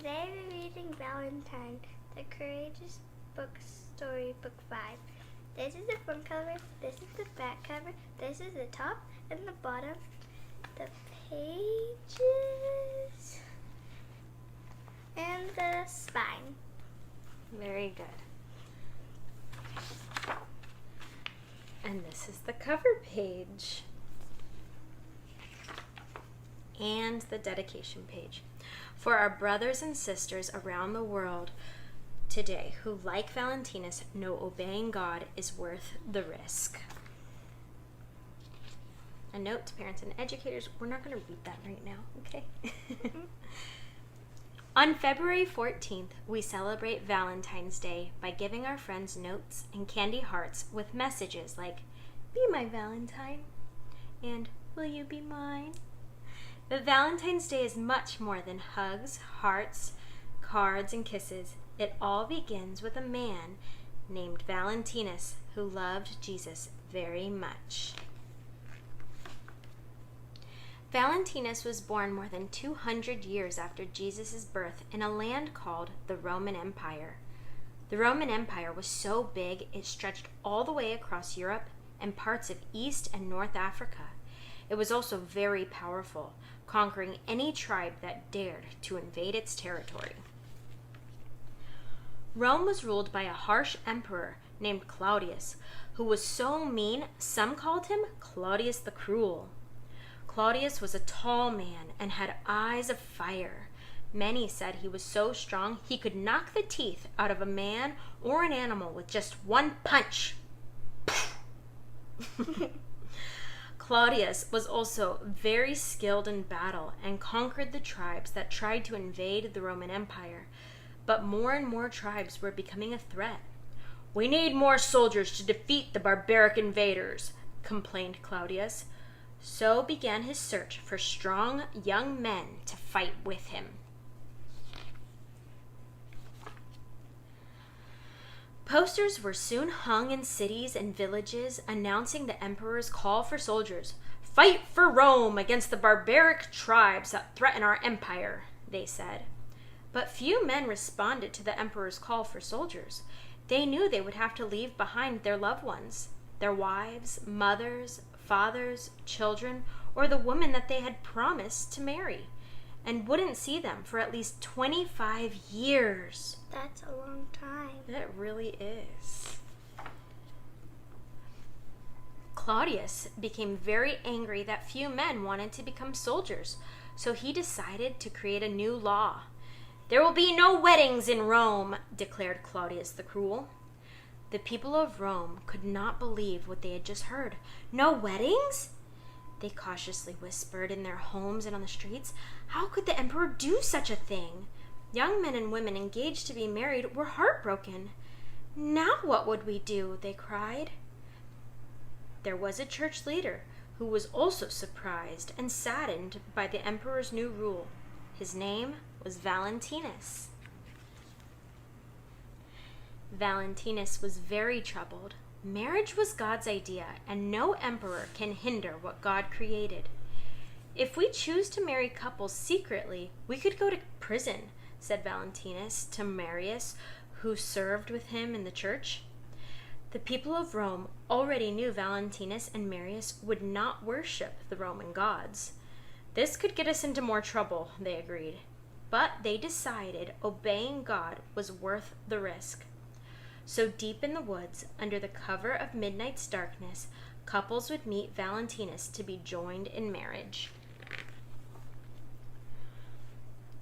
Today we're reading Valentine, the Courageous Book Story, Book 5. This is the front cover, this is the back cover, this is the top and the bottom, the pages, and the spine. Very good. And this is the cover page. And the dedication page. For our brothers and sisters around the world today who, like Valentinus, know obeying God is worth the risk. A note to parents and educators, we're not going to read that right now, okay? On February 14th, we celebrate Valentine's Day by giving our friends notes and candy hearts with messages like, "Be my Valentine," and "Will you be mine?" But Valentine's Day is much more than hugs, hearts, cards, and kisses. It all begins with a man named Valentinus who loved Jesus very much. Valentinus was born more than 200 years after Jesus' birth in a land called the Roman Empire. The Roman Empire was so big it stretched all the way across Europe and parts of East and North Africa. It was also very powerful, conquering any tribe that dared to invade its territory. Rome was ruled by a harsh emperor named Claudius, who was so mean some called him Claudius the Cruel. Claudius was a tall man and had eyes of fire. Many said he was so strong he could knock the teeth out of a man or an animal with just one punch. Claudius was also very skilled in battle and conquered the tribes that tried to invade the Roman Empire. But more and more tribes were becoming a threat. "We need more soldiers to defeat the barbaric invaders," complained Claudius. So began his search for strong young men to fight with him. Posters were soon hung in cities and villages announcing the emperor's call for soldiers. "Fight for Rome against the barbaric tribes that threaten our empire," they said. But few men responded to the emperor's call for soldiers. They knew they would have to leave behind their loved ones, their wives, mothers, fathers, children, or the woman that they had promised to marry, and wouldn't see them for at least 25 years. That's a long time. It really is. Claudius became very angry that few men wanted to become soldiers, so he decided to create a new law. "There will be no weddings in Rome," declared Claudius the Cruel. The people of Rome could not believe what they had just heard. "No weddings?" They cautiously whispered in their homes and on the streets. How could the emperor do such a thing? Young men and women engaged to be married were heartbroken. "Now what would we do?" they cried. There was a church leader who was also surprised and saddened by the emperor's new rule. His name was Valentinus. Valentinus was very troubled. Marriage was God's idea, and no emperor can hinder what God created. "If we choose to marry couples secretly, we could go to prison," said Valentinus to Marius, who served with him in the church. The people of Rome already knew Valentinus and Marius would not worship the Roman gods. This could get us into more trouble, they agreed. But they decided obeying God was worth the risk. So deep in the woods, under the cover of midnight's darkness, couples would meet Valentinus to be joined in marriage.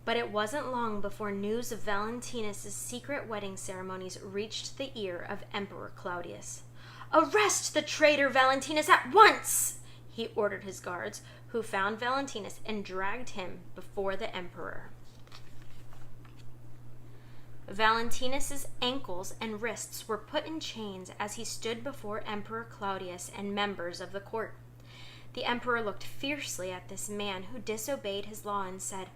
But it wasn't long before news of Valentinus' secret wedding ceremonies reached the ear of Emperor Claudius. "Arrest the traitor Valentinus at once!" he ordered his guards, who found Valentinus and dragged him before the emperor. Valentinus' ankles and wrists were put in chains as he stood before Emperor Claudius and members of the court. The emperor looked fiercely at this man who disobeyed his law and said,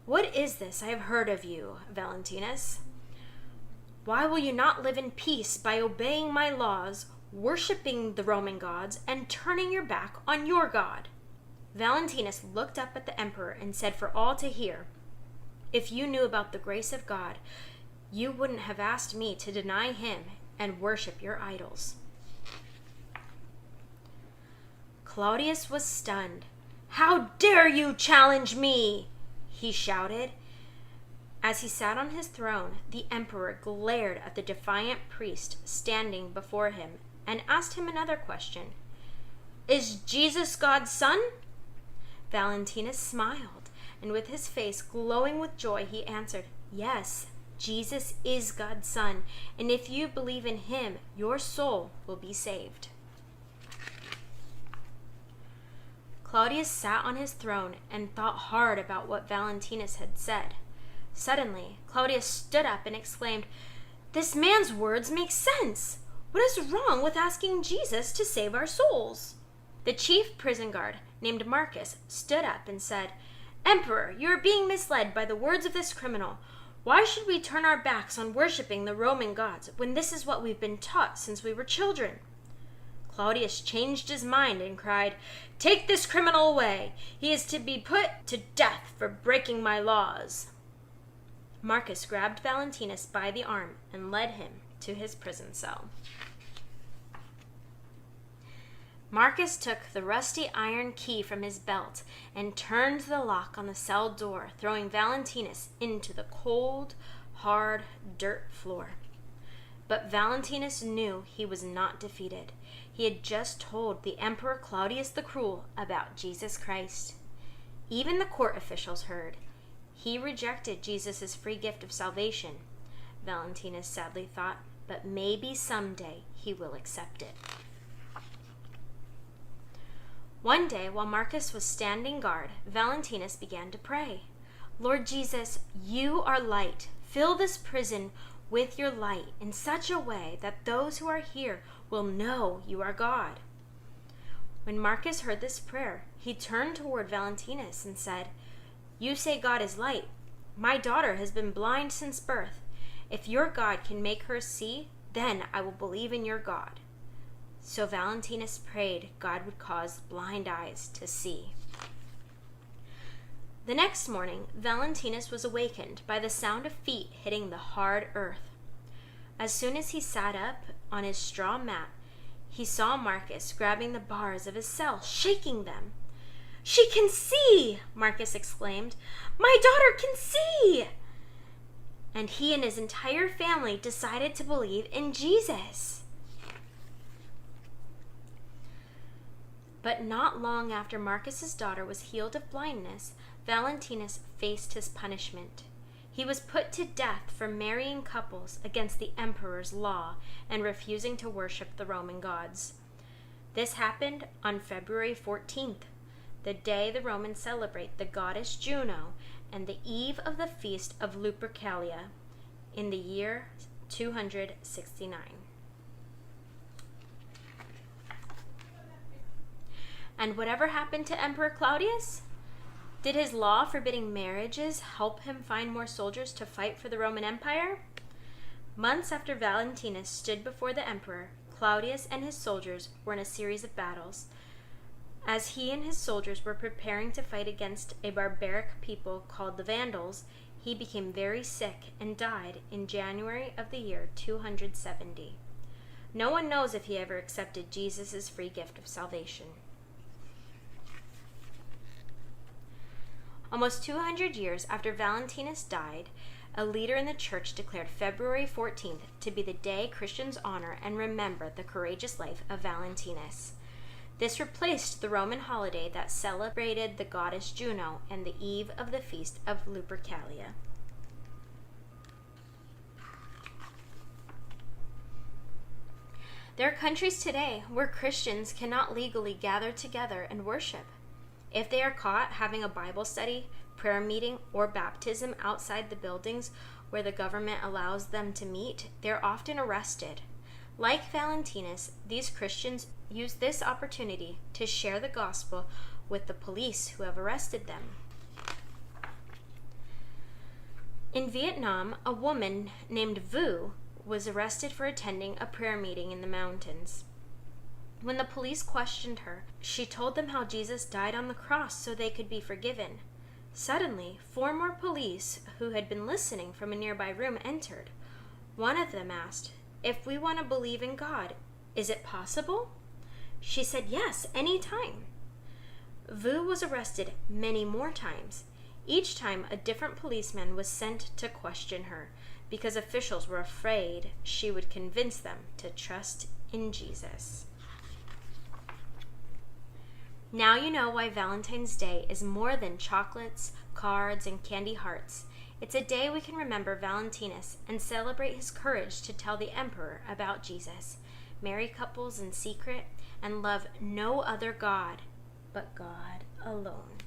"What is this I have heard of you, Valentinus? Why will you not live in peace by obeying my laws, worshiping the Roman gods, and turning your back on your God?" Valentinus looked up at the emperor and said for all to hear, If you knew about the grace of God, you wouldn't have asked me to deny him and worship your idols." Claudius was stunned. "How dare you challenge me?" he shouted. As he sat on his throne, the emperor glared at the defiant priest standing before him and asked him another question. "Is Jesus God's son?" Valentinus smiled, and with his face glowing with joy, he answered, "Yes, Jesus is God's son, and if you believe in him, your soul will be saved." Claudius sat on his throne and thought hard about what Valentinus had said. Suddenly, Claudius stood up and exclaimed, "This man's words make sense. What is wrong with asking Jesus to save our souls?" The chief prison guard, named Marcus, stood up and said, "Emperor, you are being misled by the words of this criminal. Why should we turn our backs on worshiping the Roman gods when this is what we've been taught since we were children?" Claudius changed his mind and cried, "Take this criminal away. He is to be put to death for breaking my laws." Marcus grabbed Valentinus by the arm and led him to his prison cell. Marcus took the rusty iron key from his belt and turned the lock on the cell door, throwing Valentinus into the cold, hard dirt floor. But Valentinus knew he was not defeated. He had just told the Emperor Claudius the Cruel about Jesus Christ. Even the court officials heard. He rejected Jesus' free gift of salvation, Valentinus sadly thought, but maybe someday he will accept it. One day, while Marcus was standing guard, Valentinus began to pray. "Lord Jesus, you are light. Fill this prison with your light in such a way that those who are here will know you are God." When Marcus heard this prayer, he turned toward Valentinus and said, "You say God is light. My daughter has been blind since birth. If your God can make her see, then I will believe in your God." So Valentinus prayed God would cause blind eyes to see. The next morning, Valentinus was awakened by the sound of feet hitting the hard earth. As soon as he sat up on his straw mat, he saw Marcus grabbing the bars of his cell, shaking them. "She can see!" Marcus exclaimed. "My daughter can see!" And he and his entire family decided to believe in Jesus. But not long after Marcus's daughter was healed of blindness, Valentinus faced his punishment. He was put to death for marrying couples against the emperor's law and refusing to worship the Roman gods. This happened on February 14th, the day the Romans celebrate the goddess Juno and the eve of the feast of Lupercalia in the year 269. And whatever happened to Emperor Claudius? Did his law forbidding marriages help him find more soldiers to fight for the Roman Empire? Months after Valentinus stood before the emperor, Claudius and his soldiers were in a series of battles. As he and his soldiers were preparing to fight against a barbaric people called the Vandals, he became very sick and died in January of the year 270. No one knows if he ever accepted Jesus' free gift of salvation. Almost 200 years after Valentinus died, a leader in the church declared February 14th to be the day Christians honor and remember the courageous life of Valentinus. This replaced the Roman holiday that celebrated the goddess Juno and the eve of the feast of Lupercalia. There are countries today where Christians cannot legally gather together and worship. If they are caught having a Bible study, prayer meeting, or baptism outside the buildings where the government allows them to meet, they're often arrested. Like Valentinus, these Christians use this opportunity to share the gospel with the police who have arrested them. In Vietnam, a woman named Vu was arrested for attending a prayer meeting in the mountains. When the police questioned her, she told them how Jesus died on the cross so they could be forgiven. Suddenly, 4 more police who had been listening from a nearby room entered. One of them asked, "If we want to believe in God, is it possible?" She said, "Yes, any time." Vu was arrested many more times. Each time, a different policeman was sent to question her because officials were afraid she would convince them to trust in Jesus. Now you know why Valentine's Day is more than chocolates, cards, and candy hearts. It's a day we can remember Valentinus and celebrate his courage to tell the emperor about Jesus, marry couples in secret, and love no other God but God alone.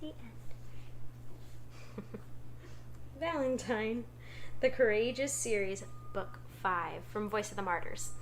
The end. Valentine, the Courageous Series, Book 5 from Voice of the Martyrs.